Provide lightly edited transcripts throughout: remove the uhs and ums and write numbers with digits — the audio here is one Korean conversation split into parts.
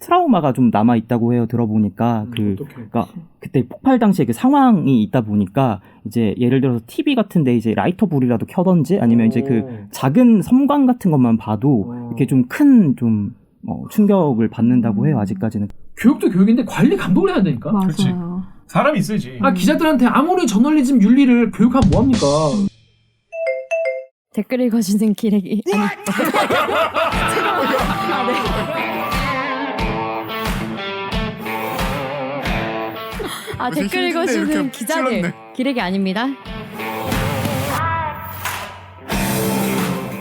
트라우마가 좀 남아 있다고 해요. 들어보니까 그러니까 그때 폭발 당시에 그 상황이 있다 보니까 이제 예를 들어서 TV 같은데 이제 라이터 불이라도 켜던지 아니면 이제 그 작은 섬광 같은 것만 봐도 이렇게 좀 큰 좀 충격을 받는다고 해요. 아직까지는. 교육도 교육인데 관리 감독을 해야 되니까. 맞아요. 그렇지. 사람이 있어야지. 기자들한테 아무리 저널리즘 윤리를 교육하면 뭐합니까? 댓글 읽어주는 기레기 아니 댓글 읽어주는 기자들 찔렀네. 기레기 아닙니다.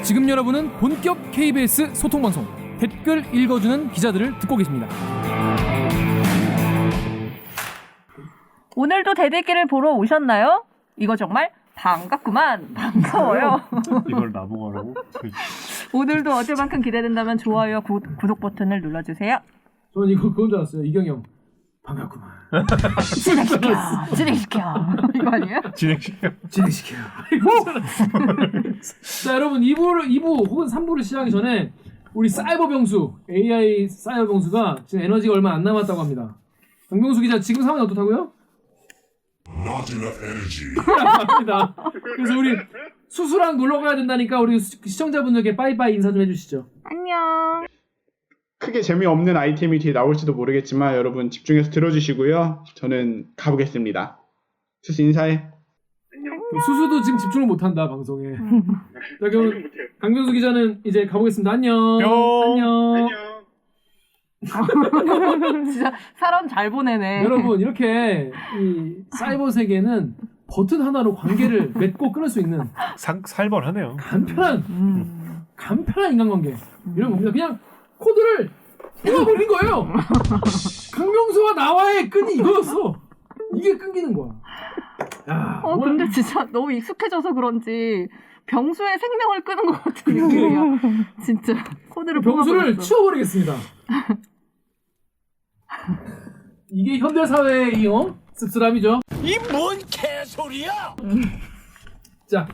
지금 여러분은 본격 KBS 소통방송 댓글 읽어주는 기자들을 듣고 계십니다. 오늘도 대댓글을 보러 오셨나요? 이거 정말 반갑구만. 반가워요. 이걸 나보고 하라고? 오늘도 어제만큼 기대된다면 좋아요, 구독 버튼을 눌러주세요. 저는 그건 줄 알았어요. 이경영 반갑구만. 진행시켜. 이거 아니에요? 진행시켜. 자, 여러분 2부 혹은 3부를 시작하기 전에 우리 사이버 병수, AI 사이버 병수가 지금 에너지가 얼마 안 남았다고 합니다. 강병수 기자, 지금 상황이 어떻다고요? Not enough energy. 맞습니다. 그래서 우리 수수랑 놀러 가야 된다니까 우리 시청자분들께 빠이빠이 인사 좀 해주시죠. 안녕. 크게 재미없는 아이템이 뒤에 나올지도 모르겠지만 여러분 집중해서 들어주시고요. 저는 가보겠습니다. 수수 인사해. 수수도 지금 집중을 못한다 방송에. 자, 그럼 강병수 기자는 이제 가보겠습니다. 안녕. 안녕. 진짜 사람 잘 보내네. 여러분, 이렇게 이 사이버 세계는 버튼 하나로 관계를 맺고 끊을 수 있는 살벌하네요. 간편한 인간관계 이런 겁니다. 그냥 코드를 뽑아버린 거예요. 강병수와 나와의 끈이 이거였어. 이게 끊기는 거야. 야, 근데 진짜 너무 익숙해져서 그런지 병수의 생명을 끄는 것 같은 느낌이야. 진짜 코드를 병수를 치워버리겠습니다. 이게 현대 사회의 이 씁쓸함이죠. 이 뭔 개소리야? 자,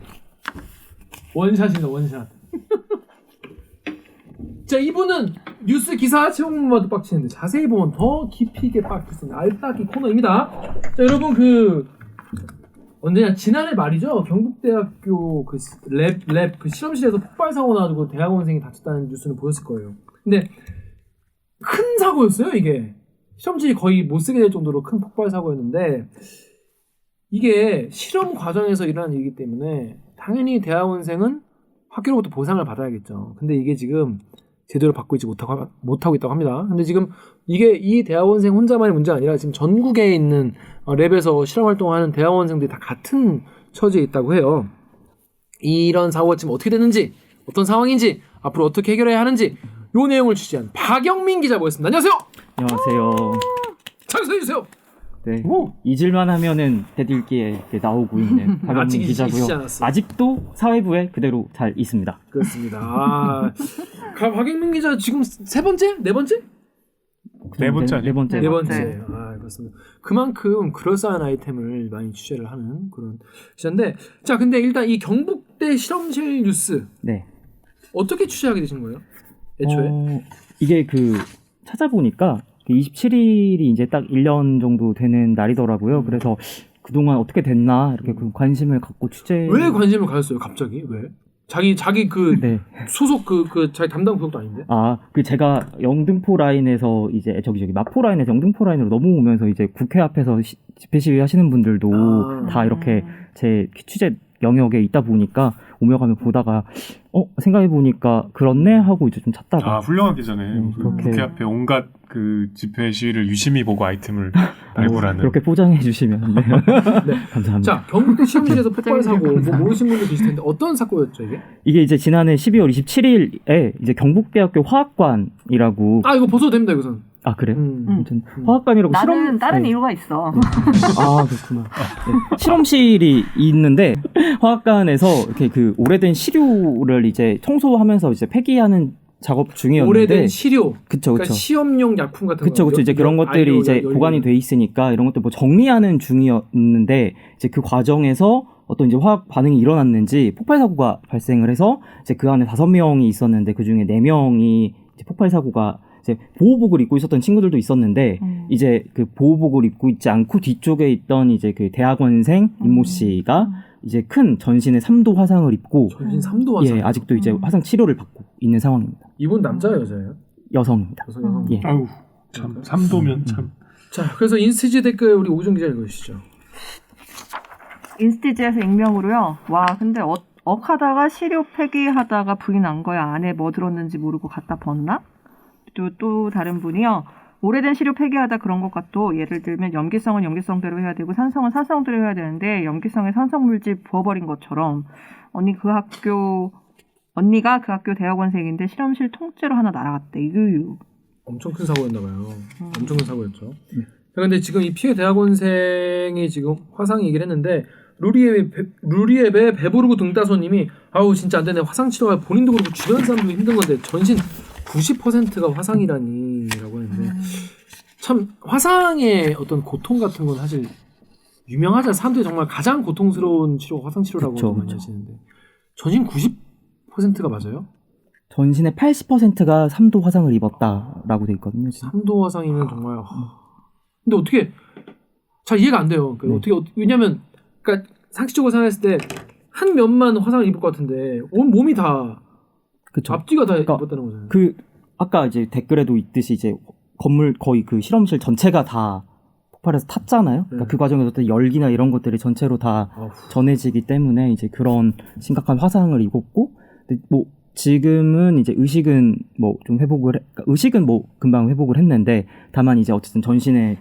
원샷입니다. 원샷. 자, 이분은 뉴스 기사 제목만 봐도 빡치는데 자세히 보면 더 깊이 있게 빡치는 알파기 코너입니다. 자, 여러분 언제냐, 지난해 말이죠. 경북대학교 랩 실험실에서 폭발 사고 나가지고 대학원생이 다쳤다는 뉴스는 보셨을 거예요. 근데 큰 사고였어요. 이게 실험실이 거의 못 쓰게 될 정도로 큰 폭발 사고였는데, 이게 실험 과정에서 일어난 일이기 때문에 당연히 대학원생은 학교로부터 보상을 받아야겠죠. 근데 이게 지금 제대로 받고 있지 못하고 있다고 합니다. 근데 지금 이게 이 대학원생 혼자만의 문제가 아니라 지금 전국에 있는 랩에서 실험 활동하는 대학원생들이 다 같은 처지에 있다고 해요. 이런 사고가 지금 어떻게 됐는지, 어떤 상황인지, 앞으로 어떻게 해결해야 하는지 요 내용을 취재한 박영민 기자 모셨습니다. 안녕하세요. 안녕하세요. 자기소개해주세요. 네. 잊을만 하면은 대들기에 나오고 있는 박영민 기자고요. 아직도 사회부에 그대로 잘 있습니다. 그렇습니다. 박영민 기자 지금 세 번째? 네 번째? 네 번째 아니에요? 네 번째. 그렇습니다. 그만큼 그럴싸한 아이템을 많이 취재를 하는 그런 기자인데, 자, 근데 일단 이 경북대 실험실 뉴스. 네. 어떻게 취재하게 되신 거예요? 애초에? 이게 찾아보니까 27일이 이제 딱 1년 정도 되는 날이더라고요. 그래서 그동안 어떻게 됐나 이렇게 관심을 갖고 왜 관심을 가졌어요? 갑자기? 왜? 자기 네. 소속 자기 담당 부속도 아닌데? 제가 영등포 라인에서 이제 마포 라인에서 영등포 라인으로 넘어오면서 이제 국회 앞에서 집회 시위 하시는 분들도 다 이렇게 제 취재 영역에 있다 보니까 오며 가며 보다가 생각해 보니까 그렇네 하고 이제 좀 찾다가 훌륭한 기자네. 국회 앞에 온갖 집회 시위를 유심히 보고 아이템을 발굴하는. 그렇게 포장해 주시면 네. 감사합니다. 자, 경북대 실험실에서 폭발 사고 모르신 분들 계실 텐데 어떤 사고였죠 이게? 이게 이제 지난해 12월 27일에 이제 경북대학교 화학관이라고. 이거 벗어도 됩니다 이것은. 그래요? 아무튼 화학관이라고 나는 다른 이유가 있어. 그렇구나. 네. 실험실이 있는데 화학관에서 이렇게 오래된 시료를 이제 청소하면서 이제 폐기하는 작업 중이었는데. 오래된 시료. 그쵸. 그러니까 시험용 약품 같은 거. 그쵸. 이제 그런 것들이 이제 보관이 돼 있으니까 이런 것들 정리하는 중이었는데, 이제 그 과정에서 어떤 이제 화학 반응이 일어났는지 폭발 사고가 발생을 해서 이제 그 안에 5명이 있었는데 그 중에 4명이 이제 폭발 사고가 이제 보호복을 입고 있었던 친구들도 있었는데 이제 그 보호복을 입고 있지 않고 뒤쪽에 있던 이제 그 대학원생 임모 씨가 이제 큰 전신에 3도 화상을 입고 전신 3도 화상. 예, 아직도 이제 화상 치료를 받고 있는 상황입니다. 이분 남자예요, 여자예요? 여성입니다. 여성. 예. 아유 참 3도면 참. 자, 그래서 인스티지 댓글 우리 오정 기자 읽어주시죠. 인스티지에서 익명으로요. 와, 근데 억하다가 시료 폐기하다가 불이 난 거야. 안에 뭐 들었는지 모르고 갖다 벗나? 또 다른 분이요. 오래된 시료 폐기하다 그런 것 같도. 예를 들면 염기성은 염기성대로 해야 되고 산성은 산성대로 해야 되는데 염기성에 산성물질 부어버린 것처럼 언니가 그 학교 대학원생인데 실험실 통째로 하나 날아갔대. 유유. 엄청 큰 사고였나 봐요. 엄청 큰 사고였죠. 그런데 지금 이 피해 대학원생이 지금 화상 얘기를 했는데 루리앱에 배부르고 등 따소님이 아우 진짜 안 되네. 화상 치료가 본인도 그렇고 주변 사람도 힘든 건데 전신 90%가 화상이라니라고 했는데 참 화상의 어떤 고통 같은 건 사실 유명하잖아요. 사람들이 정말 가장 고통스러운 치료가 화상 치료라고 많이 하시는데 전신 90%가 맞아요? 전신의 80%가 3도 화상을 입었다라고 돼 있거든요. 지금. 3도 화상이면 정말 근데 어떻게 잘 이해가 안 돼요. 그러니까 어떻게 왜냐면 그러니까 상식적으로 생각했을 때 한 면만 화상을 입을 것 같은데 온 몸이 다 그쵸. 앞뒤가 다 그러니까 입었다는 거잖아요. 그 아까 이제 댓글에도 있듯이 이제 건물 거의 그 실험실 전체가 다 폭발해서 탔잖아요. 그러니까 그 과정에서 어떤 열기나 이런 것들이 전체로 다 전해지기 때문에 이제 그런 심각한 화상을 입었고, 근데 뭐 지금은 이제 의식은 뭐 좀 그러니까 의식은 뭐 금방 회복을 했는데 다만 이제 어쨌든 전신에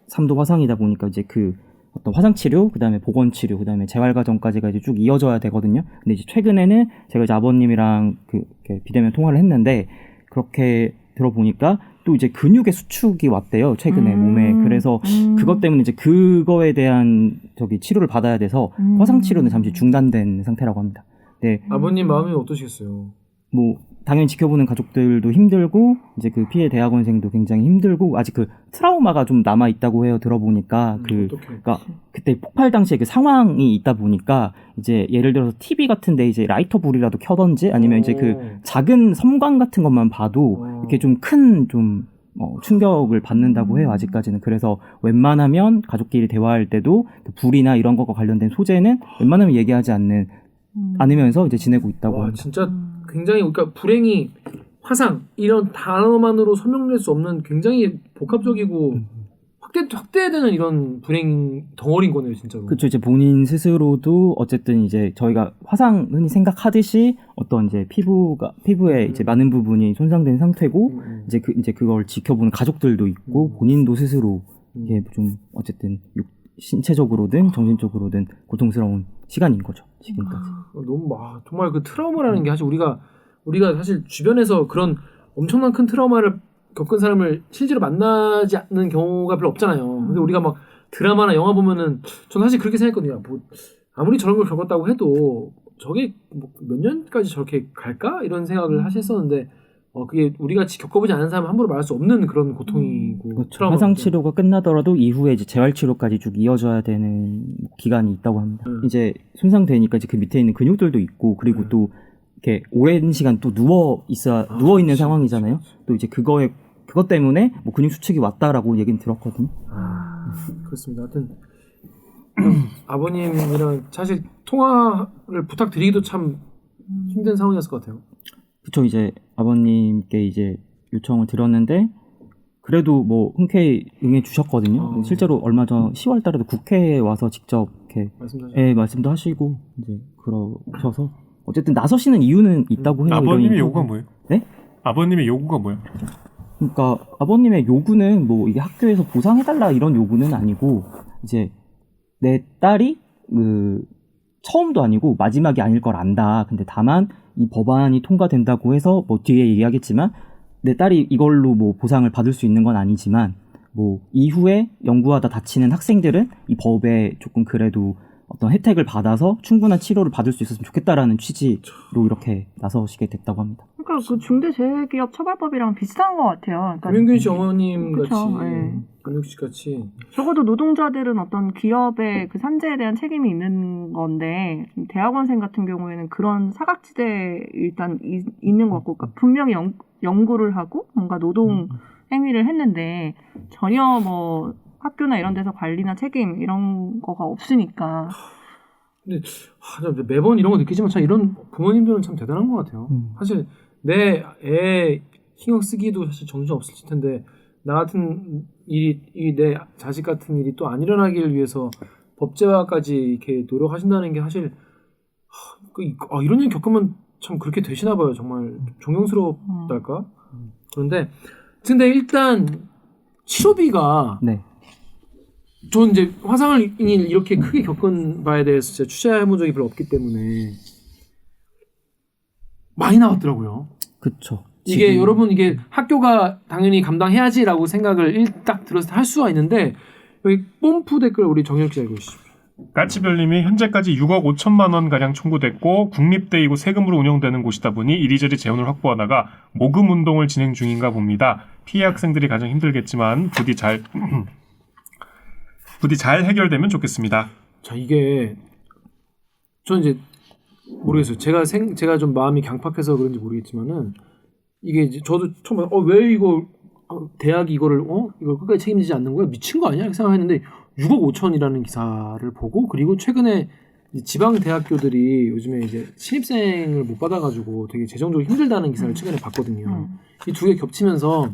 3도 화상이다 보니까 이제 그 어떤 화상 치료, 그다음에 보건 치료, 그다음에 재활 과정까지가 이제 쭉 이어져야 되거든요. 근데 이제 최근에는 제가 이제 아버님이랑 이렇게 비대면 통화를 했는데 그렇게 들어보니까 또 이제 근육의 수축이 왔대요. 최근에 몸에. 그래서 그것 때문에 이제 그거에 대한 치료를 받아야 돼서 화상 치료는 잠시 중단된 상태라고 합니다. 네. 아버님 마음이 어떠시겠어요? 뭐 당연히 지켜보는 가족들도 힘들고 이제 그 피해 대학원생도 굉장히 힘들고 아직 그 트라우마가 좀 남아 있다고 해요. 들어보니까 그러니까 그때 폭발 당시에 그 상황이 있다 보니까 이제 예를 들어서 TV 같은데 이제 라이터 불이라도 켜던지 아니면 이제 그 작은 섬광 같은 것만 봐도 이렇게 좀 큰 충격을 받는다고 해요. 아직까지는. 그래서 웬만하면 가족끼리 대화할 때도 그 불이나 이런 것과 관련된 소재는 웬만하면 얘기하지 않으면서 이제 지내고 있다고 합니다. 진짜 굉장히 그러니까 불행이 화상 이런 단어만으로 설명될 수 없는 굉장히 복합적이고 확대되는 이런 불행 덩어리인 거네요, 진짜로. 그렇죠. 이제 본인 스스로도 어쨌든 이제 저희가 화상 흔히 생각하듯이 어떤 이제 피부에 이제 많은 부분이 손상된 상태고 이제 그걸 지켜보는 가족들도 있고 본인도 스스로 이게 좀 어쨌든 신체적으로든 정신적으로든 고통스러운 시간인 거죠, 지금까지. 너무 정말 그 트라우마라는 게 사실 우리가 사실 주변에서 그런 엄청난 큰 트라우마를 겪은 사람을 실제로 만나지 않는 경우가 별로 없잖아요. 근데 우리가 막 드라마나 영화 보면은 저는 사실 그렇게 생각했거든요. 뭐 아무리 저런 걸 겪었다고 해도 저게 뭐 몇 년까지 저렇게 갈까? 이런 생각을 하셨었는데 그게 우리 같이 겪어보지 않은 사람은 함부로 말할 수 없는 그런 고통이고 그렇죠. 화상 치료가 끝나더라도 이후에 이제 재활 치료까지 쭉 이어져야 되는 기간이 있다고 합니다. 이제 손상되니까 이제 그 밑에 있는 근육들도 있고 그리고 또 이렇게 오랜 시간 또 누워 있는 상황이잖아요. 또 이제 그것 때문에 뭐 근육 수축이 왔다라고 얘기는 들었거든요. 그렇습니다. 하여튼 아버님이랑 사실 통화를 부탁드리기도 참 힘든 상황이었을 것 같아요. 그쵸. 이제 아버님께 이제 요청을 드렸는데 그래도 뭐 흔쾌히 응해 주셨거든요. 실제로 얼마 전 10월 달에도 국회에 와서 직접 이렇게 말씀도 하시고 이제 그러셔서 어쨌든 나서시는 이유는 있다고 해요. 아버님의 요구가 뭐예요? 네? 아버님의 요구가 뭐예요? 그러니까 아버님의 요구는 뭐 이게 학교에서 보상해달라 이런 요구는 아니고 이제 내 딸이 처음도 아니고 마지막이 아닐 걸 안다. 근데 다만 이 법안이 통과된다고 해서 뭐 뒤에 얘기하겠지만 내 딸이 이걸로 뭐 보상을 받을 수 있는 건 아니지만 뭐 이후에 연구하다 다치는 학생들은 이 법에 조금 그래도 어떤 혜택을 받아서 충분한 치료를 받을 수 있었으면 좋겠다라는 취지로 이렇게 나서시게 됐다고 합니다. 그러니까 그 중대재해기업 처벌법이랑 비슷한 것 같아요. 그러니까 김윤균 씨 어머님 같이, 네. 김윤균 씨 같이. 적어도 노동자들은 어떤 기업의 그 산재에 대한 책임이 있는 건데 대학원생 같은 경우에는 그런 사각지대에 일단 있는 것 같고, 그러니까 분명히 연구를 하고 뭔가 노동 행위를 했는데 전혀 뭐 학교나 이런 데서 관리나 책임 이런 거가 없으니까. 근데 매번 이런 거 느끼지만 참 이런 부모님들은 참 대단한 것 같아요. 사실 내 애 신경 쓰기도 사실 정신 없을 텐데 나 같은 일이 내 자식 같은 일이 또 안 일어나길 위해서 법제화까지 이렇게 노력하신다는 게 사실 이런 일 겪으면 참 그렇게 되시나 봐요. 정말 존경스럽달까? 그런데 근데 일단 치료비가 네. 전 이제 화상을 이렇게 크게 겪은 바에 대해서 진짜 취재해본 적이 별로 없기 때문에 많이 나왔더라고요. 그쵸. 이게 지금- 여러분 이게 학교가 당연히 감당해야지라고 생각을 딱 들었을 때 할 수가 있는데 여기 뽐프 댓글 우리 정혁 기자 읽어주시죠. 까치별님이 현재까지 6억 5천만 원 가량 청구됐고 국립대이고 세금으로 운영되는 곳이다 보니 이리저리 재원을 확보하다가 모금 운동을 진행 중인가 봅니다. 피해 학생들이 가장 힘들겠지만 부디 잘 해결되면 좋겠습니다. 자 이게 전 이제 모르겠어요. 제가 좀 마음이 강팍해서 그런지 모르겠지만은 이게 이제 저도 처음에 왜 이거 대학이 이걸 끝까지 책임지지 않는 거야? 미친 거 아니야? 이렇게 생각했는데 6억 5천이라는 기사를 보고 그리고 최근에 지방 대학교들이 요즘에 이제 신입생을 못 받아가지고 되게 재정적으로 힘들다는 기사를 최근에 봤거든요. 이 두 개 겹치면서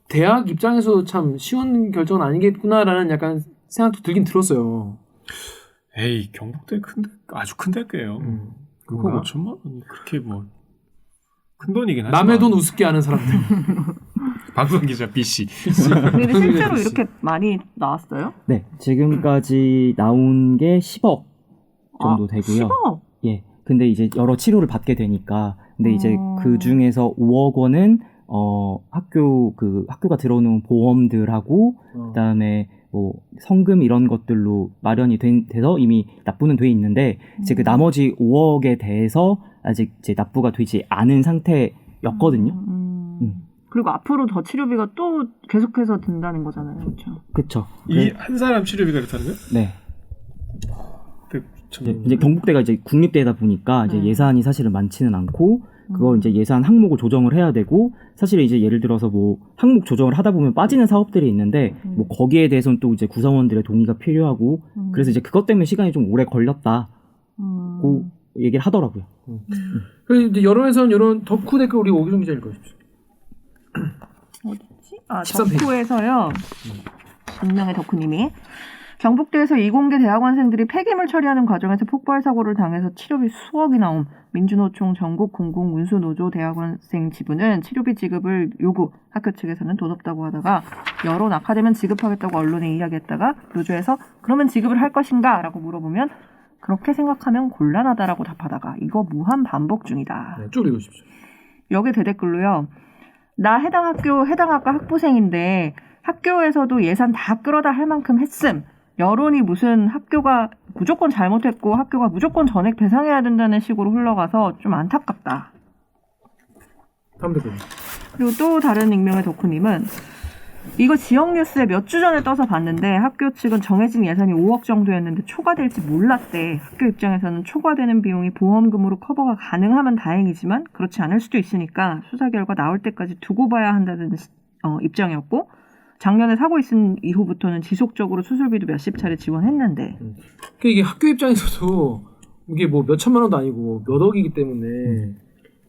대학 입장에서 참 쉬운 결정은 아니겠구나라는 약간 생각도 들긴 들었어요. 에이 경북대 아주 큰 대학교예요. 6억 5천만 원이 그렇게 뭐 큰 돈이긴 하지만 남의 돈 우습게 하는 사람들. 방송 기자 BC. 근데 실제로 이렇게 많이 나왔어요? 네, 지금까지 나온 게 10억 정도 되고요. 10억? 예. 근데 이제 여러 치료를 받게 되니까, 근데 이제 그 중에서 5억 원은 학교가 들어오는 보험들하고 그다음에 뭐 성금 이런 것들로 마련이 돼서 이미 납부는 돼 있는데 이제 그 나머지 5억에 대해서 아직 이제 납부가 되지 않은 상태였거든요. 그리고 앞으로 더 치료비가 또 계속해서 든다는 거잖아요, 그렇죠? 그렇죠. 이 한 사람 치료비가 그렇다는 거예요? 네. 참... 이제 경북대가 이제 국립대다 보니까 이제 예산이 사실은 많지는 않고 그걸 이제 예산 항목을 조정을 해야 되고 사실 이제 예를 들어서 뭐 항목 조정을 하다 보면 빠지는 사업들이 있는데 뭐 거기에 대해서는 또 이제 구성원들의 동의가 필요하고 그래서 이제 그것 때문에 시간이 좀 오래 걸렸다고 얘기를 하더라고요. 그리고 이제 여론에서는 이런 덕후 댓글 우리 오기정 기자 읽어주십시오. 어디지? 13페이지. 덕후에서요. 분명히 덕후님이 경북대에서 이공계 대학원생들이 폐기물 처리하는 과정에서 폭발 사고를 당해서 치료비 수억이 나옴. 민주노총 전국 공공운수노조 대학원생 지부는 치료비 지급을 요구. 학교 측에서는 돈 없다고 하다가 여론 악화되면 지급하겠다고 언론에 이야기했다가 노조에서 그러면 지급을 할 것인가? 라고 물어보면 그렇게 생각하면 곤란하다라고 답하다가 이거 무한 반복 중이다. 네, 쭉 읽어주십시오. 여기 대댓글로요. 나 해당 학과 학부생인데 학교에서도 예산 다 끌어다 할 만큼 했음. 여론이 무슨 학교가 무조건 잘못했고 학교가 무조건 전액 배상해야 된다는 식으로 흘러가서 좀 안타깝다. 다음 댓글. 그리고 또 다른 익명의 덕후님은 이거 지역 뉴스에 몇 주 전에 떠서 봤는데 학교 측은 정해진 예산이 5억 정도였는데 초과될지 몰랐대. 학교 입장에서는 초과되는 비용이 보험금으로 커버가 가능하면 다행이지만 그렇지 않을 수도 있으니까 수사 결과 나올 때까지 두고 봐야 한다는 입장이었고 작년에 사고 있은 이후부터는 지속적으로 수술비도 몇십 차례 지원했는데 이게 학교 입장에서도 이게 뭐 몇 천만 원도 아니고 몇 억이기 때문에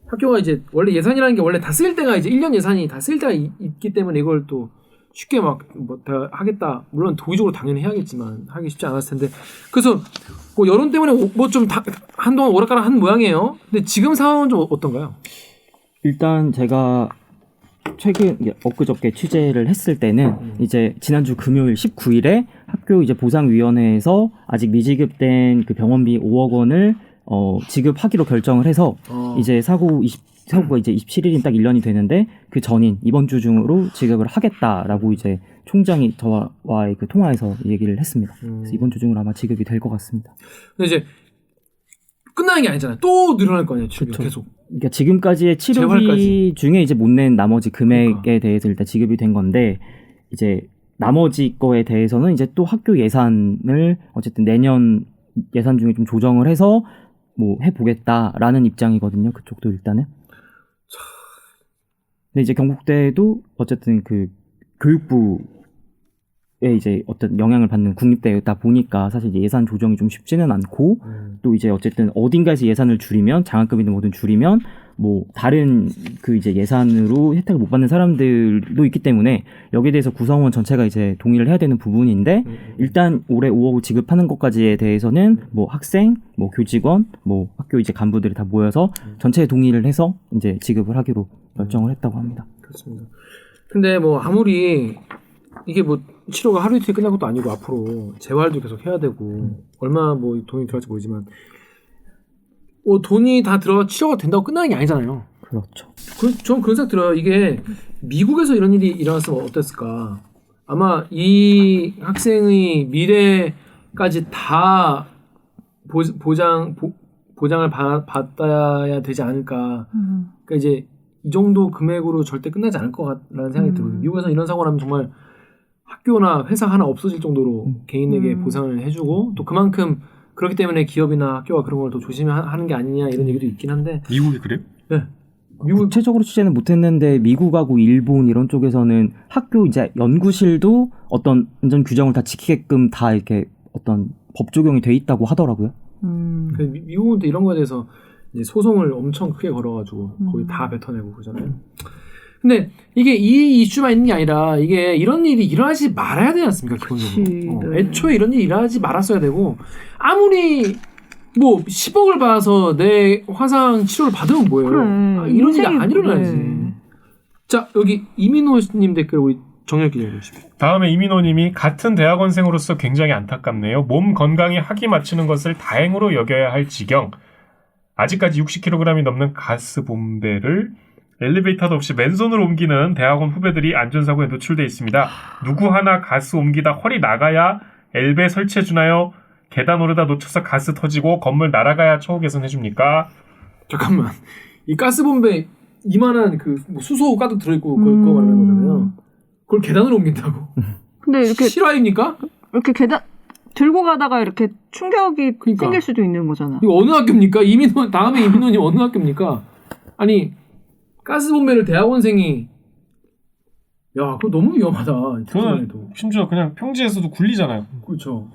학교가 이제 원래 예산이라는 게 원래 다 쓰일 때가 이제 1년 예산이 다 쓰일 때가 있기 때문에 이걸 또 쉽게 막 뭐 다 하겠다. 물론 도의적으로 당연히 해야겠지만 하기 쉽지 않았을 텐데 그래서 뭐 여론 때문에 뭐 좀 한동안 오락가락 한 모양이에요. 근데 지금 상황은 좀 어떤가요? 일단 제가 최근 엊그저께 취재를 했을 때는 이제 지난주 금요일 19일에 학교 이제 보상위원회에서 아직 미지급된 그 병원비 5억 원을 지급하기로 결정을 해서 이제 사고가 이제 27일인 딱 1년이 되는데 그 전인 이번 주 중으로 지급을 하겠다라고 이제 총장이 저와의 그 통화에서 얘기를 했습니다. 그래서 이번 주 중으로 아마 지급이 될 것 같습니다. 근데 이제 끝나는 게 아니잖아요. 또 늘어날 거 아니에요. 지금 계속. 그러니까 지금까지의 치료비 재활까지. 중에 이제 못 낸 나머지 금액에 그러니까. 대해서 일단 지급이 된 건데 이제 나머지 거에 대해서는 이제 또 학교 예산을 어쨌든 내년 예산 중에 좀 조정을 해서 뭐 해보겠다라는 입장이거든요. 그쪽도 일단은. 근데 이제 경북대도 어쨌든 그 교육부에 이제 어떤 영향을 받는 국립대다 보니까 사실 이제 예산 조정이 좀 쉽지는 않고 또 이제 어쨌든 어딘가에서 예산을 줄이면 장학금이든 뭐든 줄이면 뭐 다른 그 이제 예산으로 혜택을 못 받는 사람들도 있기 때문에 여기에 대해서 구성원 전체가 이제 동의를 해야 되는 부분인데 일단 올해 5억을 지급하는 것까지에 대해서는 뭐 학생, 뭐 교직원, 뭐 학교 이제 간부들이 다 모여서 전체 동의를 해서 이제 지급을 하기로 결정을 했다고 합니다. 그렇습니다. 근데 뭐 아무리 이게 뭐 치료가 하루 이틀 끝날 것도 아니고 앞으로 재활도 계속 해야 되고 얼마 뭐 돈이 들어갈지 모르지만 돈이 다 들어가 치료가 된다고 끝나는 게 아니잖아요. 그렇죠. 저는 그런 생각 들어요. 이게 미국에서 이런 일이 일어났으면 어땠을까? 아마 이 학생의 미래까지 다 보장을 받아야 되지 않을까. 그러니까 이제 이 정도 금액으로 절대 끝나지 않을 것 같라는 생각이 들어요. 미국에서 이런 사고를 하면 정말 학교나 회사 하나 없어질 정도로 개인에게 보상을 해주고 또 그만큼 그렇기 때문에 기업이나 학교가 그런 걸 더 조심하는 게 아니냐 이런 얘기도 있긴 한데 미국이 그래요? 네. 구체적으로 취재는 못했는데 미국하고 일본 이런 쪽에서는 학교 이제 연구실도 어떤 안전 규정을 다 지키게끔 다 이렇게 어떤 법 적용이 돼 있다고 하더라고요. 미국은 또 이런 거에 대해서 이제 소송을 엄청 크게 걸어가지고 거의 다 뱉어내고 그러잖아요. 근데 이게 이 이슈만 있는 게 아니라 이게 이런 일이 일어나지 말아야 되지 않습니까? 기본적으로. 애초에 이런 일이 일어나지 말았어야 되고 아무리 뭐 10억을 받아서 내 화상 치료를 받으면 뭐예요? 그래, 이런 일이 안 인생이 일어나야지. 그래. 자 여기 이민호님 댓글 우리 정렬 기자님 주십시오. 다음에 이민호님이 같은 대학원생으로서 굉장히 안타깝네요. 몸 건강히 학위 맞추는 것을 다행으로 여겨야 할 지경. 아직까지 60kg이 넘는 가스 bom배를 엘리베이터도 없이 맨손으로 옮기는 대학원 후배들이 안전사고에 노출돼 있습니다. 누구 하나 가스 옮기다 허리 나가야 엘베 설치해 주나요? 계단 오르다 놓쳐서 가스 터지고 건물 날아가야 초호 개선해줍니까? 잠깐만 이 가스bom배 이만한 그 뭐 수소 가득 들어있고 그거 말하는 거잖아요. 그걸 계단으로 옮긴다고? 근데 이렇게 실화입니까? 이렇게 계단 들고 가다가 이렇게 충격이 그러니까. 생길 수도 있는 거잖아. 이거 어느 학교입니까? 다음에 이민호님 어느 학교입니까? 아니 가스bom배를 대학원생이 야 그거 너무 위험하다. 그거는 심지어 그냥 평지에서도 굴리잖아요. 그렇죠.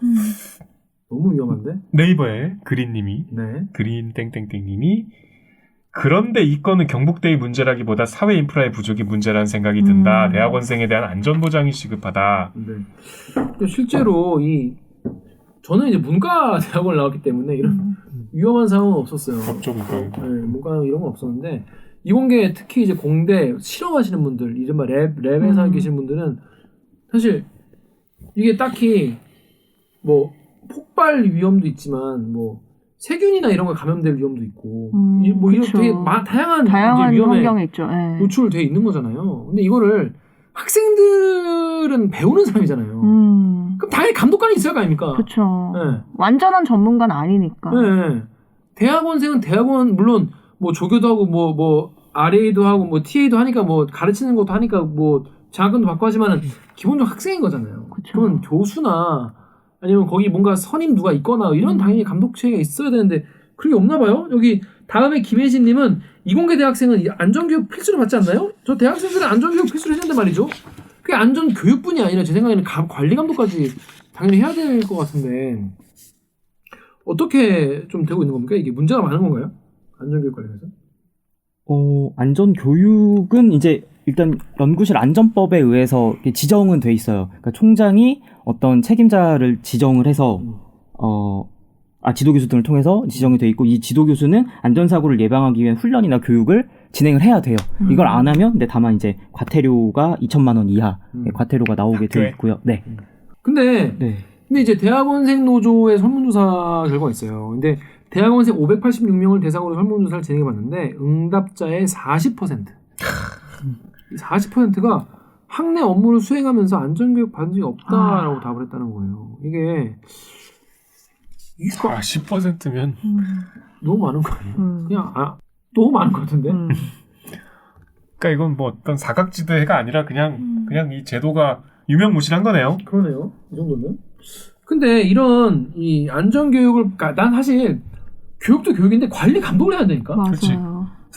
너무 위험한데? 네이버에 그린님이 네. 그린 땡땡땡님이 그런데 이 건은 경북대의 문제라기보다 사회 인프라의 부족이 문제라는 생각이 든다. 대학원생에 대한 안전보장이 시급하다. 네. 실제로 저는 이제 문과 대학원을 나왔기 때문에 이런 위험한 상황은 없었어요. 없죠, 문과. 네, 문과 이런 건 없었는데 이공계 특히 이제 공대 실험하시는 분들, 이른바 랩에서 계신 분들은 사실 이게 딱히 뭐 폭발 위험도 있지만 뭐 세균이나 이런 거 감염될 위험도 있고 뭐 이런 되게 다양한 이제 위험에 환경에 있죠. 네. 노출되어 있는 거잖아요. 근데 이거를 학생들은 배우는 사람이잖아요. 그럼 당연히 감독관이 있을 거 아닙니까? 그렇죠. 네. 완전한 전문가는 아니니까. 네. 대학원생은 대학원 물론 뭐 조교도 하고 뭐 RA도 하고 뭐 TA도 하니까 뭐 가르치는 것도 하니까 뭐 장학금도 받고 하지만은 기본적으로 학생인 거잖아요. 그쵸. 그러면 교수나 아니면 거기 뭔가 선임 누가 있거나 이런 당연히 감독 체계가 있어야 되는데 그런 게 없나 봐요. 여기 다음에 김혜진님은 이공계 대학생은 안전교육 필수로 받지 않나요? 저 대학생들은 안전교육 필수로 했는데 말이죠. 그게 안전교육뿐이 아니라 제 생각에는 관리감독까지 당연히 해야 될 것 같은데 어떻게 좀 되고 있는 겁니까? 이게 문제가 많은 건가요? 안전교육 관련해서? 안전교육은 이제 일단 연구실 안전법에 의해서 지정은 돼 있어요. 그러니까 총장이 어떤 책임자를 지정을 해서 지도교수 등을 통해서 지정이 돼 있고 이 지도교수는 안전사고를 예방하기 위한 훈련이나 교육을 진행을 해야 돼요. 이걸 안 하면 근데 다만 이제 과태료가 2천만 원 이하 과태료가 나오게 되어 있고요. 네. 근데 이제 대학원생 노조의 설문조사 결과가 있어요. 근데 대학원생 586명을 대상으로 설문조사를 진행해봤는데 응답자의 40%가 학내 업무를 수행하면서 안전교육 받은 적이 없다라고 답을 했다는 거예요. 이게 10%면 너무 많은 거 아니에요? 그냥 너무 많은 것 같은데? 그러니까 이건 뭐 어떤 사각지대가 아니라 그냥 이 제도가 유명무실한 거네요. 그러네요. 이 정도면. 근데 이런 이 안전교육을 난 사실 교육도 교육인데 관리 감독을 해야 되니까. 맞아요. 그렇지.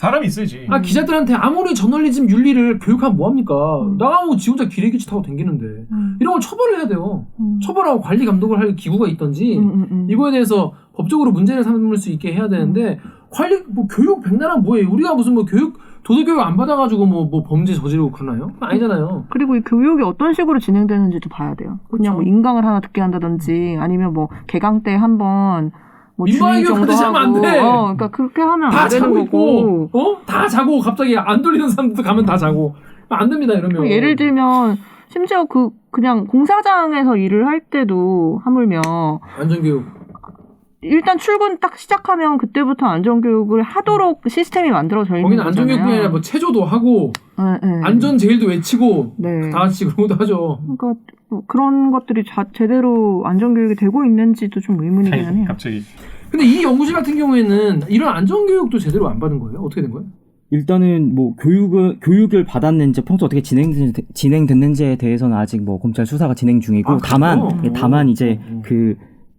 사람이 있어야지. 기자들한테 아무리 저널리즘 윤리를 교육하면 뭐합니까? 나가고 지 혼자 기레기치 타고 댕기는데 이런 걸 처벌을 해야 돼요. 처벌하고 관리 감독을 할 기구가 있던지 이거에 대해서 법적으로 문제를 삼을 수 있게 해야 되는데 관리 뭐 교육 백나라 뭐예요? 우리가 무슨 뭐 교육 도덕 교육 안 받아가지고 뭐 범죄 저지르고 그러나요? 그건 아니잖아요. 그리고 이 교육이 어떤 식으로 진행되는지도 봐야 돼요. 그냥 뭐 인강을 하나 듣게 한다든지 아니면 뭐 개강 때 한번 뭐 민방위 주의 교육 정도 하듯이 하면 안 하고, 돼. 그러니까 그렇게 하면 다 안 되는 자고 거고. 있고, 다 자고 갑자기 안 돌리는 사람도 가면 다 자고 안 됩니다 이러면. 예를 들면 심지어 그냥 공사장에서 일을 할 때도 하물며 안전교육. 일단 출근 딱 시작하면 그때부터 안전교육을 하도록 시스템이 만들어져 있는 거기는 거잖아요. 안전교육뿐이 아니라 뭐 체조도 하고 네. 안전 제일도 외치고 네. 다 같이 그런 것도 하죠. 그러니까 뭐 그런 것들이 제대로 안전교육이 되고 있는지도 좀 의문이기는 해요. 갑자기. 근데 이 연구실 같은 경우에는 이런 안전교육도 제대로 안 받은 거예요? 어떻게 된 거예요? 일단은 뭐 교육을 받았는지 평소 어떻게 진행됐는지에 대해서는 아직 뭐 검찰 수사가 진행 중이고 다만 이제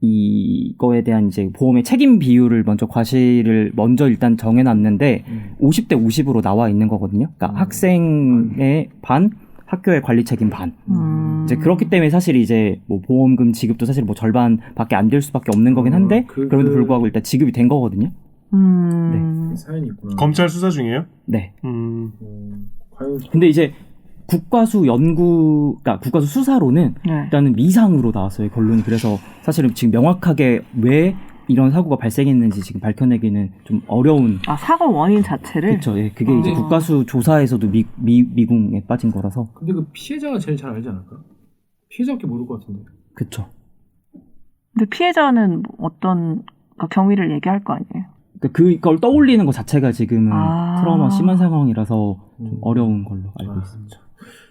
이거에 대한 이제 보험의 책임 비율을 과실을 먼저 일단 정해놨는데 50대 50으로 나와 있는 거거든요. 그러니까 학생의 반, 학교의 관리 책임 반. 이제 그렇기 때문에 사실 이제 뭐 보험금 지급도 사실 뭐 절반밖에 안 될 수밖에 없는 거긴 한데 그럼에도 불구하고 일단 지급이 된 거거든요. 네. 사연이 있구나. 검찰 수사 중이에요? 네. 과연 근데 이제 국가수 수사로는 네. 일단은 미상으로 나왔어요, 결론이. 그래서 사실은 지금 명확하게 왜 이런 사고가 발생했는지 지금 밝혀내기는 좀 어려운. 사고 원인 자체를? 그렇죠. 예, 그게 이제 국가수 조사에서도 미궁에 빠진 거라서. 근데 그 피해자가 제일 잘 알지 않을까? 피해자밖에 모를 것 같은데. 그렇죠. 근데 피해자는 어떤 경위를 얘기할 거 아니에요? 그걸 떠올리는 것 자체가 지금은 트라우마 심한 상황이라서 좀 어려운 걸로 알고 있습니다.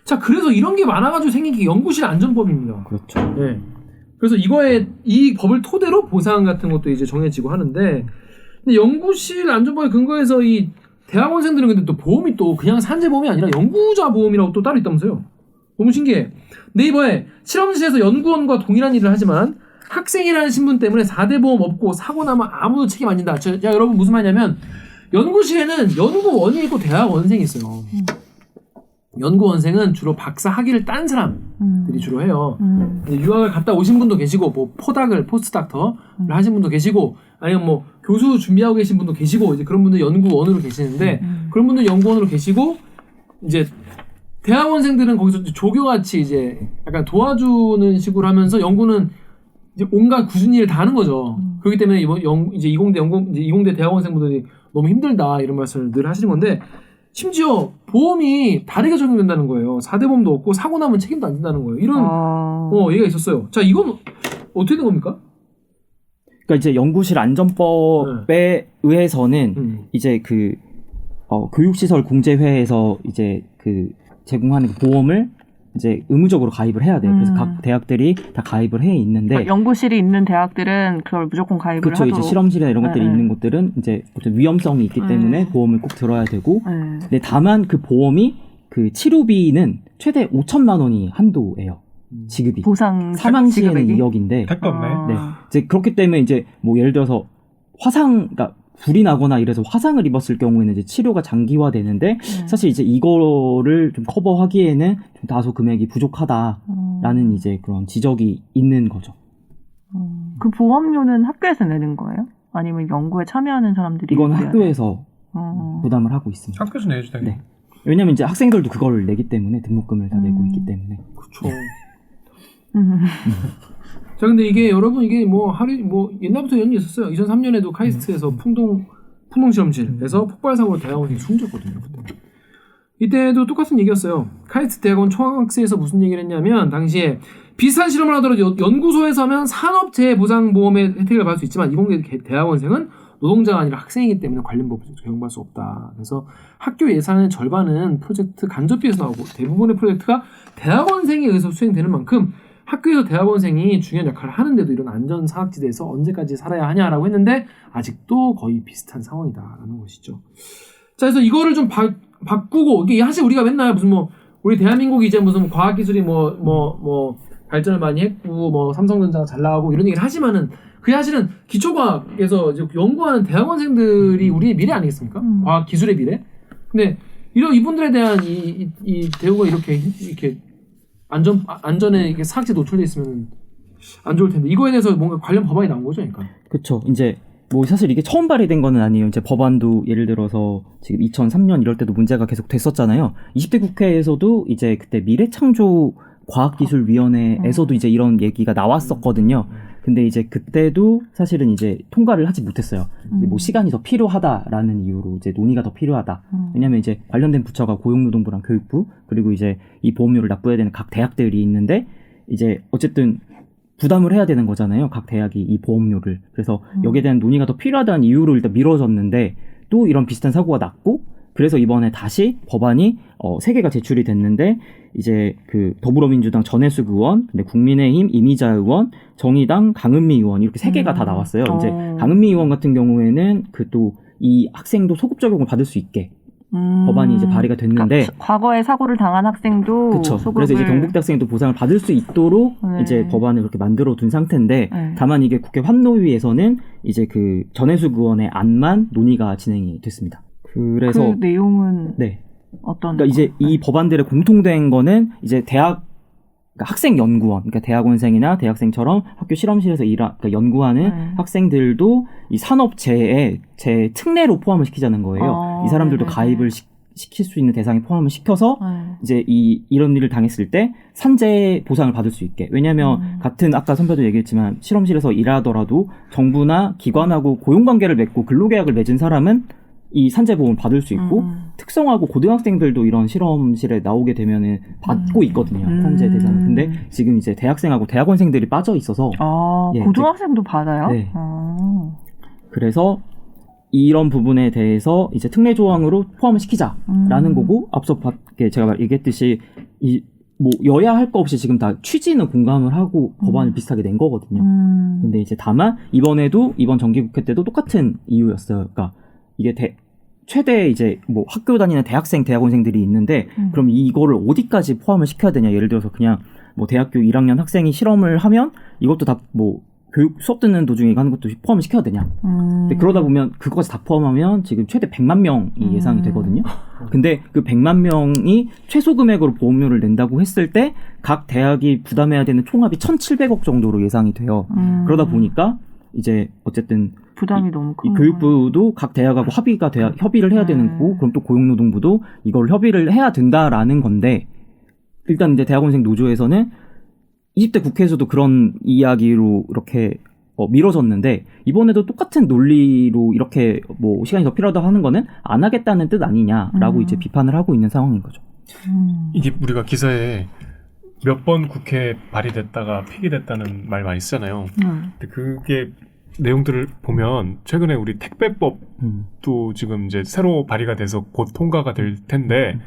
자, 그래서 이런 게 많아가지고 생긴 게 연구실 안전법입니다. 그렇죠. 네. 그래서 이 법을 토대로 보상 같은 것도 이제 정해지고 하는데, 근데 연구실 안전법에 근거해서 이 대학원생들은 근데 또 보험이 또 그냥 산재보험이 아니라 연구자 보험이라고 또 따로 있다면서요. 너무 신기해. 네이버에 실험실에서 연구원과 동일한 일을 하지만 학생이라는 신분 때문에 4대 보험 없고 사고 나면 아무도 책임 안 진다. 자, 여러분 무슨 말이냐면 연구실에는 연구원이 있고 대학원생이 있어요. 연구원생은 주로 박사 학위를 딴 사람들이 주로 해요. 유학을 갔다 오신 분도 계시고 뭐 포스닥터를 하신 분도 계시고 아니면 뭐 교수 준비하고 계신 분도 계시고 이제 그런 분들 연구원으로 계시는데 그런 분들 연구원으로 계시고 이제 대학원생들은 거기서 조교같이 이제 약간 도와주는 식으로 하면서 연구는 이제 온갖 굳은 일을 다 하는 거죠. 그렇기 때문에 이제 이공대 대학원생분들이 너무 힘들다 이런 말씀을 늘 하시는 건데 심지어 보험이 다르게 적용된다는 거예요. 4대 보험도 없고 사고 나면 책임도 안 진다는 거예요. 이런 얘기가 있었어요. 자, 이건 어떻게 된 겁니까? 그러니까 이제 연구실 안전법에 의해서는 이제 교육시설 공제회에서 이제 제공하는 보험을 이제 의무적으로 가입을 해야 돼요. 그래서 각 대학들이 다 가입을 해 있는데 연구실이 있는 대학들은 그걸 무조건 가입을 그렇죠. 하도록. 이제 실험실이나 이런 것들이 있는 곳들은 이제 위험성이 있기 때문에 보험을 꼭 들어야 되고. 근데 다만 그 보험이 치료비는 최대 5천만 원이 한도예요. 지급이. 보상 사망 시에는 지급액이? 2억인데. 택도 없네. 네. 이제 그렇기 때문에 이제 뭐 예를 들어서 그러니까 불이 나거나 이래서 화상을 입었을 경우에는 이제 치료가 장기화되는데 사실 이제 이거를 좀 커버하기에는 좀 다소 금액이 부족하다라는 이제 그런 지적이 있는 거죠. 그 보험료는 학교에서 내는 거예요? 아니면 연구에 참여하는 사람들이? 이건 학교에서 부담을 하고 있습니다. 학교에서 내야지 당연히. 네. 왜냐면 이제 학생들도 그걸 내기 때문에 등록금을 다 내고 있기 때문에. 그렇죠. 자, 근데 이게 여러분 이게 뭐 옛날부터 연이 있었어요. 2003년에도 카이스트에서 풍동 실험실에서 폭발 사고로 대학원생이 숨졌거든요. 그때. 이때도 똑같은 얘기였어요. 카이스트 대학원 총학생에서 무슨 얘기를 했냐면 당시에 비슷한 실험을 하더라도 연구소에서 하면 산업재해보상보험의 혜택을 받을 수 있지만 이공대 대학원생은 노동자가 아니라 학생이기 때문에 관련 법을 적용받을 수 없다. 그래서 학교 예산의 절반은 프로젝트 간접비에서 나오고 대부분의 프로젝트가 대학원생에 의해서 수행되는 만큼 학교에서 대학원생이 중요한 역할을 하는데도 이런 안전사각지대에서 언제까지 살아야 하냐라고 했는데 아직도 거의 비슷한 상황이다라는 것이죠. 자, 그래서 이거를 좀 바꾸고 이게 사실 우리가 맨날 무슨 우리 대한민국이 이제 무슨 과학기술이 발전을 많이 했고 삼성전자가 잘 나가고 이런 얘기를 하지만은 그게 사실은 기초과학에서 이제 연구하는 대학원생들이 우리의 미래 아니겠습니까? 과학 기술의 미래. 근데 이분들에 대한 이 대우가 이렇게 안전에 이렇게 사각지에 노출돼 있으면 안 좋을 텐데 이거에 대해서 뭔가 관련 법안이 나온 거죠, 그러니까. 그렇죠. 이제 뭐 사실 이게 처음 발의된 거는 아니에요. 이제 법안도 예를 들어서 지금 2003년 이럴 때도 문제가 계속 됐었잖아요. 20대 국회에서도 이제 그때 미래창조 과학기술위원회에서도 이제 이런 얘기가 나왔었거든요. 근데 이제 그때도 사실은 이제 통과를 하지 못했어요. 뭐 시간이 더 필요하다라는 이유로 이제 논의가 더 필요하다. 왜냐면 이제 관련된 부처가 고용노동부랑 교육부 그리고 이제 이 보험료를 납부해야 되는 각 대학들이 있는데 이제 어쨌든 부담을 해야 되는 거잖아요. 각 대학이 이 보험료를. 그래서 여기에 대한 논의가 더 필요하다는 이유로 일단 미뤄졌는데 또 이런 비슷한 사고가 났고 그래서 이번에 다시 법안이 3개가 제출이 됐는데 이제 그 더불어민주당 전해숙 의원, 근데 국민의힘 이미자 의원, 정의당 강은미 의원 이렇게 3개가 다 나왔어요. 이제 강은미 의원 같은 경우에는 그 또 이 학생도 소급 적용을 받을 수 있게 법안이 이제 발의가 됐는데 과거에 사고를 당한 학생도 그렇죠. 소급을... 그래서 이제 경북대 학생도 보상을 받을 수 있도록 이제 법안을 그렇게 만들어 둔 상태인데 다만 이게 국회 환노위에서는 이제 그 전해숙 의원의 안만 논의가 진행이 됐습니다. 그래서 그 내용은 네. 어떤? 그러니까 이제 이 법안들의 공통된 거는 이제 그러니까 학생 연구원, 그러니까 대학원생이나 대학생처럼 학교 실험실에서 그러니까 연구하는 학생들도 이 산업재해의 특례로 포함을 시키자는 거예요. 이 사람들도 가입을 시킬 수 있는 대상에 포함을 시켜서 이제 이런 일을 당했을 때 산재 보상을 받을 수 있게. 왜냐하면 같은 아까 선배도 얘기했지만 실험실에서 일하더라도 정부나 기관하고 고용관계를 맺고 근로계약을 맺은 사람은 이 산재보험을 받을 수 있고 특성화고 고등학생들도 이런 실험실에 나오게 되면은 받고 있거든요. 산재 대상. 근데 지금 이제 대학생하고 대학원생들이 빠져 있어서 고등학생도 받아요? 네. 그래서 이런 부분에 대해서 이제 특례 조항으로 포함을 시키자라는 거고 앞서 제가 얘기했듯이 뭐 여야 할 거 없이 지금 다 취지는 공감을 하고 법안을 비슷하게 낸 거거든요. 근데 이제 다만 이번 정기국회 때도 똑같은 이유였어요. 그러니까 이게 최대 이제 뭐 학교 다니는 대학생, 대학원생들이 있는데 그럼 이거를 어디까지 포함을 시켜야 되냐? 예를 들어서 그냥 뭐 대학교 1학년 학생이 실험을 하면 이것도 다 뭐 교육 수업 듣는 도중에 하는 것도 포함을 시켜야 되냐? 근데 그러다 보면 그것까지 다 포함하면 지금 최대 100만 명이 예상이 되거든요. 근데 그 100만 명이 최소 금액으로 보험료를 낸다고 했을 때 각 대학이 부담해야 되는 총합이 1,700억 정도로 예상이 돼요. 그러다 보니까 이제 어쨌든 부담이 너무 큰 교육부도 각 대학하고 협의를 해야 되는 거고 그럼 또 고용노동부도 이걸 협의를 해야 된다라는 건데 일단 이제 대학원생 노조에서는 20대 국회에서도 그런 이야기로 이렇게 미뤄졌는데 이번에도 똑같은 논리로 이렇게 뭐 시간이 더 필요하다 하는 거는 안 하겠다는 뜻 아니냐라고 이제 비판을 하고 있는 상황인 거죠. 이게 우리가 기사에 몇 번 국회에 발의됐다가 폐기됐다는 말 많이 쓰잖아요. 근데 그게 내용들을 보면 최근에 우리 택배법도 지금 이제 새로 발의가 돼서 곧 통과가 될 텐데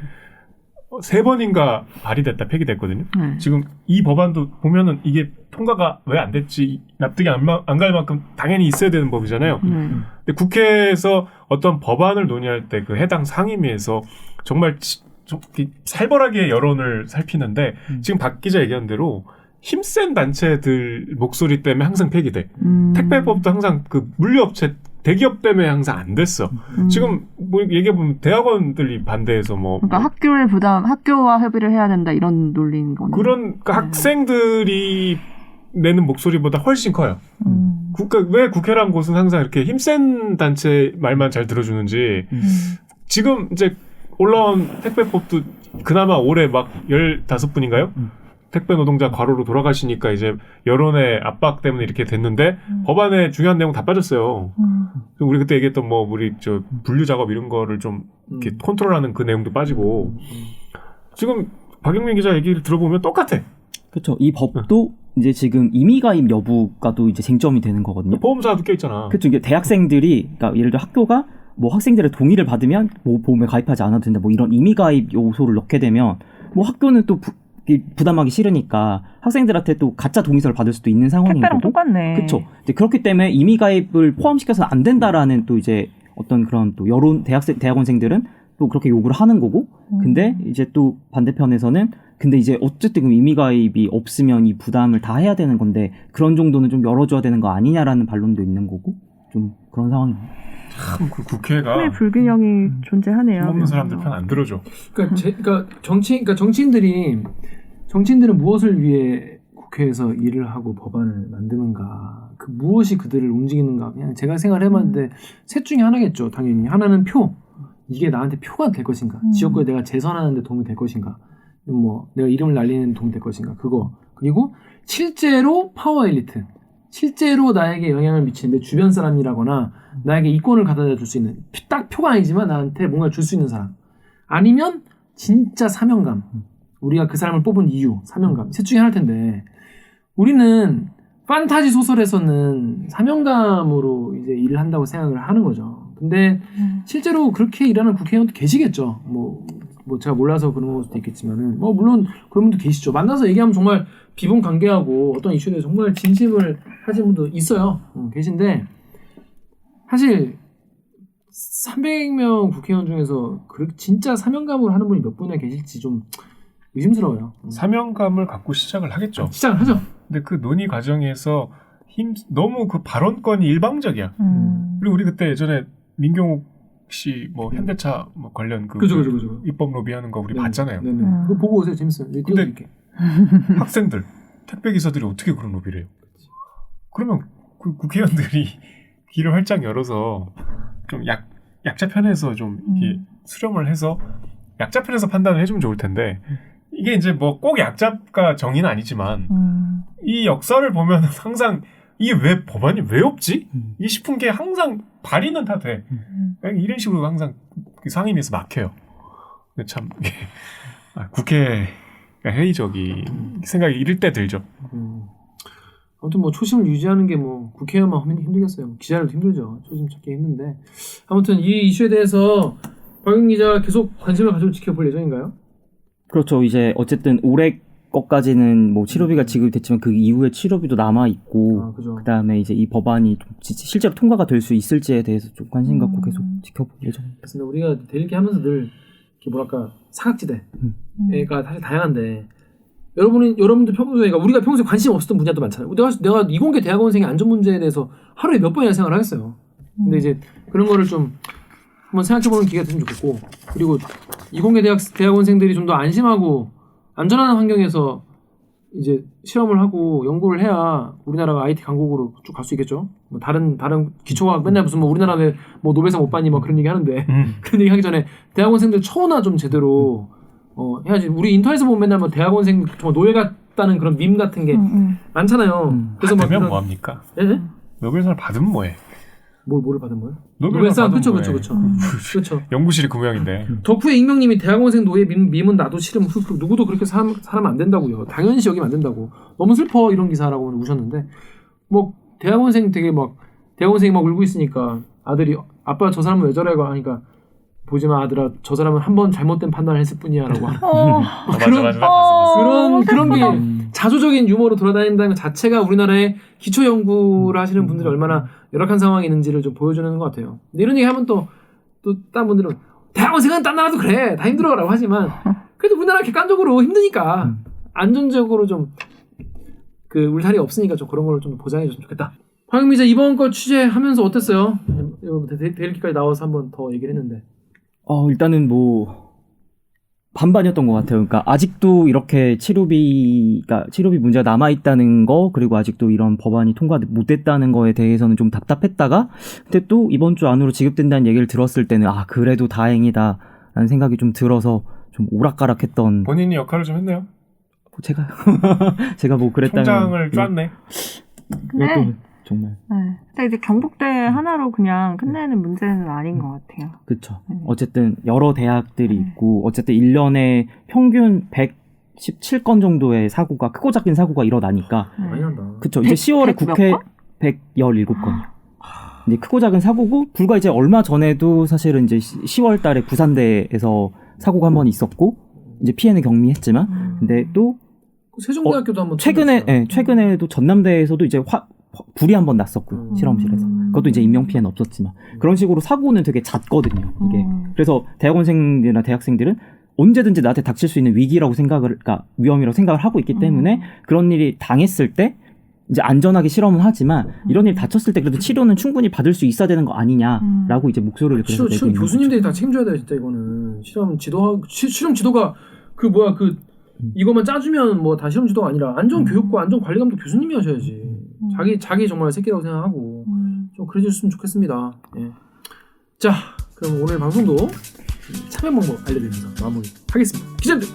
3번인가 발의됐다 폐기됐거든요. 지금 이 법안도 보면은 이게 통과가 왜 안 됐지 납득이 안 갈 만큼 당연히 있어야 되는 법이잖아요. 근데 국회에서 어떤 법안을 논의할 때 그 해당 상임위에서 정말 좀 살벌하게 여론을 살피는데 지금 박 기자 얘기한 대로 힘센 단체들 목소리 때문에 항상 폐기돼. 택배법도 항상 그 물류업체 대기업 때문에 항상 안 됐어. 지금 뭐 얘기해보면 대학원들이 반대해서 뭐 그러니까 학교와 협의를 해야 된다 이런 논리인 거네. 그러니까 학생들이 내는 목소리보다 훨씬 커요. 왜 국회란 곳은 항상 이렇게 힘센 단체 말만 잘 들어주는지 지금 이제 올라온 택배법도 그나마 올해 막 15분인가요? 택배 노동자 과로로 돌아가시니까 이제 여론의 압박 때문에 이렇게 됐는데 법안에 중요한 내용 다 빠졌어요. 우리 그때 얘기했던 뭐 우리 저 분류 작업 이런 거를 좀 이렇게 컨트롤하는 그 내용도 빠지고 지금 박영민 기자 얘기를 들어보면 똑같아. 그렇죠. 이 법도 이제 지금 임의 가입 여부가 또 이제 쟁점이 되는 거거든요. 보험사도 껴있잖아. 그렇죠. 이게 대학생들이 그러니까 예를 들어 학교가 뭐 학생들의 동의를 받으면 뭐 보험에 가입하지 않아도 된다. 뭐 이런 임의 가입 요소를 넣게 되면 뭐 학교는 또 부담하기 싫으니까 학생들한테 또 가짜 동의서를 받을 수도 있는 상황인 거고. 택배랑 똑같네. 그렇죠. 그렇기 때문에 임의 가입을 포함시켜서 안 된다라는 또 이제 어떤 그런 또 여론 대학원생들은 또 그렇게 요구를 하는 거고 근데 이제 또 반대편에서는 근데 이제 어쨌든 임의 가입이 없으면 이 부담을 다 해야 되는 건데 그런 정도는 좀 열어줘야 되는 거 아니냐라는 반론도 있는 거고 좀 그런 상황입니다. 참 그 국회가 의 불균형이 존재하네요. 힘 없는 사람들 편 안 들어줘. 그러니까 정치인들은 무엇을 위해 국회에서 일을 하고 법안을 만드는가, 그 무엇이 그들을 움직이는가, 그냥 제가 생각을 해봤는데 셋 중에 하나겠죠, 당연히. 하나는 표, 이게 나한테 표가 될 것인가, 지역구에 내가 재선하는 데 도움이 될 것인가, 뭐 내가 이름을 날리는 데 도움이 될 것인가, 그거. 그리고 실제로 파워 엘리트, 실제로 나에게 영향을 미치는데 주변 사람이라거나 나에게 이권을 갖다 줄 수 있는, 딱 표가 아니지만 나한테 뭔가 줄 수 있는 사람, 아니면 진짜 사명감, 우리가 그 사람을 뽑은 이유, 사명감, 셋 중에 하나일 텐데 우리는 판타지 소설에서는 사명감으로 이제 일을 한다고 생각을 하는 거죠. 근데 실제로 그렇게 일하는 국회의원도 계시겠죠. 뭐 제가 몰라서 그런 걸 수도 있겠지만은 뭐 물론 그런 분도 계시죠. 만나서 얘기하면 정말 비분 관계하고 어떤 이슈에 대해서 정말 진심을 하시는 분도 있어요. 계신데 사실 300명 국회의원 중에서 진짜 사명감으로 하는 분이 몇 분이나 계실지 좀 의심스러워요. 사명감을 갖고 시작을 하겠죠. 시작을 하죠. 근데 그 논의 과정에서 너무 그 발언권이 일방적이야. 그리고 우리 그때 예전에 민경욱 씨 뭐 현대차 뭐 관련 그죠. 입법 로비하는 거 우리 네. 봤잖아요. 네네. 그거 보고 오세요. 재밌어요. 근데 학생들, 택배 기사들이 어떻게 그런 로비를 해요? 그러면 그 국회의원들이 귀를 활짝 열어서 좀 약자 편에서 좀 이렇게 수렴을 해서 약자 편에서 판단을 해주면 좋을 텐데 이게 이제 뭐 꼭 약자가 정의는 아니지만 이 역사를 보면 항상 이게 왜 법안이 왜 없지? 이 싶은 게 항상 발의는 다 돼. 이런 식으로 항상 상임위에서 막혀요. 근데 참 국회가 회의적이 생각이 이럴 때 들죠. 아무튼 뭐 초심을 유지하는 게 뭐 국회의원만 힘들겠어요. 기자들도 힘들죠. 초심 찾기 힘든데 아무튼 이 이슈에 대해서 박윤 기자 계속 관심을 가지고 지켜볼 예정인가요? 그렇죠. 이제 어쨌든 올해 것까지는 뭐 치료비가 지급됐지만 그 이후에 치료비도 남아 있고 그죠. 그다음에 이제 이 법안이 좀 실제로 통과가 될 수 있을지에 대해서 좀 관심 갖고 계속 지켜볼 예정입니다. 그렇습니다. 우리가 대일기 하면서 늘 이렇게 뭐랄까 사각지대가 사실 다양한데 여러분들 평소에 우리가 평소에 관심 없었던 분야도 많잖아요. 내가 이공계 대학원생의 안전 문제에 대해서 하루에 몇 번이나 생각을 하겠어요. 근데 이제 그런 거를 좀 한번 생각해보는 기회가 됐으면 좋겠고 그리고 이공계 대학원생들이 좀 더 안심하고 안전한 환경에서 이제 실험을 하고 연구를 해야 우리나라가 IT 강국으로 쭉 갈 수 있겠죠. 뭐 다른 기초과학 맨날 무슨 뭐 우리나라 왜 뭐 노벨상 못 받니 뭐 그런 얘기 하는데 그런 얘기 하기 전에 대학원생들 처우나 좀 제대로 해야지. 우리 인터넷에서 보면 맨날 뭐 대학원생 정말 노예 같다는 그런 밈 같은 게 많잖아요. 그래서 막 받으면 뭐 합니까? 예? 노벨상을 받으면 뭐해? 뭐를 받은 거예요? 노벨상 그렇죠. 연구실이 그 모양인데. 덕후의 익명님이 대학원생 노예 밈은 나도 싫음 흑흑 누구도 그렇게 사람 안 된다고요. 당연시 여기면 안 된다고. 너무 슬퍼 이런 기사라고 우셨는데 뭐 대학원생이 막 울고 있으니까 아들이 아빠 저 사람은 왜 저래가 하니까 보지마 아들아 저 사람은 한 번 잘못된 판단을 했을 뿐이야라고 하는 맞아. 그런 게 자조적인 유머로 돌아다닌다는 것 자체가 우리나라의 기초 연구를 하시는 분들이 얼마나 열악한 상황이 있는지를 좀 보여주는 것 같아요. 근데 이런 얘기 하면 또 다른 분들은 대학원생은 딴 나라도 그래 다 힘들어라고 하지만 그래도 우리나라 객관적으로 힘드니까 안전적으로 좀 그 울타리 없으니까 좀 그런 걸 좀 보장해줬으면 좋겠다. 박영 기자 이번 거 취재하면서 어땠어요? 대일기까지 나와서 한번 더 얘기를 했는데. 일단은 뭐 반반이었던 것 같아요. 그러니까 아직도 이렇게 치료비 문제가 남아 있다는 거 그리고 아직도 이런 법안이 통과 못 됐다는 거에 대해서는 좀 답답했다가 근데 또 이번 주 안으로 지급된다는 얘기를 들었을 때는 그래도 다행이다라는 생각이 좀 들어서 좀 오락가락했던. 본인이 역할을 좀 했네요. 제가 뭐 그랬다면 총장을 쐈네. 그것도 정말. 근데 이제 경북대 하나로 그냥 끝내는 문제는 아닌 것 같아요. 그렇죠. 어쨌든 여러 대학들이 있고 어쨌든 1년에 평균 117건 정도의 사고가 크고 작은 사고가 일어나니까. 많이 난다. 그렇죠. 이제 10월에 국회 117건이요. 이제 크고 작은 사고고 불과 이제 얼마 전에도 사실은 이제 10월 달에 부산대에서 사고가 한 번 있었고 이제 피해는 경미했지만 근데 또 세종대학교도 한번 최근에도 전남대에서도 이제 불이 한 번 났었고요. 실험실에서. 그것도 이제 인명 피해는 없었지만 그런 식으로 사고는 되게 잦거든요. 이게 그래서 대학원생들이나 대학생들은 언제든지 나한테 닥칠 수 있는 위기라고 그러니까 위험이라고 생각을 하고 있기 때문에 그런 일이 당했을 때 이제 안전하게 실험은 하지만 이런 일 다쳤을 때 그래도 치료는 충분히 받을 수 있어야 되는 거 아니냐라고 이제 목소리를 그래서 내고 있는 교수님들이 다 책임져야 돼요, 진짜 이거는. 실험 지도가 이것만 짜주면 뭐 다 실험 지도가 아니라 안전 교육과 안전 관리 감독 교수님이 하셔야지. 자기 정말 새끼라고 생각하고 좀 그래줬으면 좋겠습니다. 예. 자, 그럼 오늘 방송도 참여 방법 알려드리면서 마무리하겠습니다. 기자들.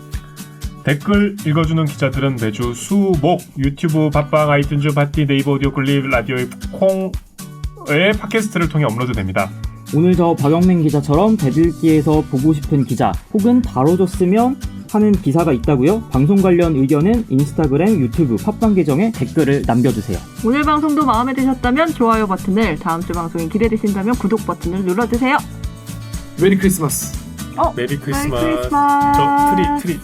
댓글 읽어주는 기자들은 매주 수목 유튜브, 팟빵, 아이튠즈, 파티, 네이버 오디오 클립, 라디오의 콩의 팟캐스트를 통해 업로드됩니다. 오늘 저 박영민 기자처럼 대들기에서 보고 싶은 기자 혹은 다뤄줬으면 하는 기사가 있다고요? 방송 관련 의견은 인스타그램, 유튜브, 팟빵 계정에 댓글을 남겨주세요. 오늘 방송도 마음에 드셨다면 좋아요 버튼을, 다음 주 방송이 기대되신다면 구독 버튼을 눌러주세요. 메리 크리스마스. 메리 크리스마스. 메리 크리스마스. 저 트리 트리.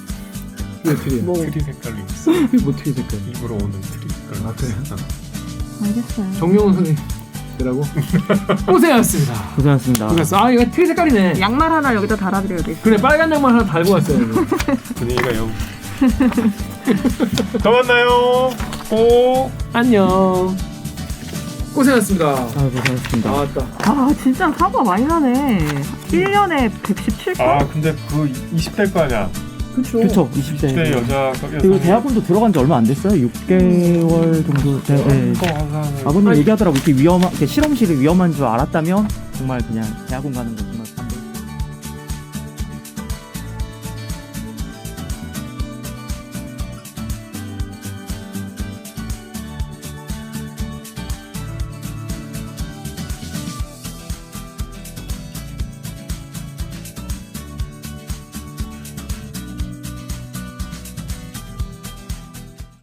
트리 색깔로 있어. 뭐 트리 색깔. 입으로 오는 트리 색깔로. 아, 그래? 알겠어요. 정명훈 선생님이라고 고생하셨습니다. 고생하셨습니다. 고생했어. 이거 트리 색깔이네. 양말 하나 여기다 달아드려야 돼. 그래, 빨간 양말 하나 달고 왔어요. 분위기가 영. 더 만나요. 오. 안녕. 고생하셨습니다. 고생하셨습니다. 나왔다. 아 진짜 사고가 많이 나네. 1년에 117건? 아 근데 그 20대일 거 아니야. 그쵸. 20대 20대 여자. 그리고 대학원도 들어간 지 얼마 안 됐어요. 6개월 정도. 네. 아버님 얘기하더라고. 이렇게 실험실이 위험한 줄 알았다면 정말 그냥 대학원 가는 거.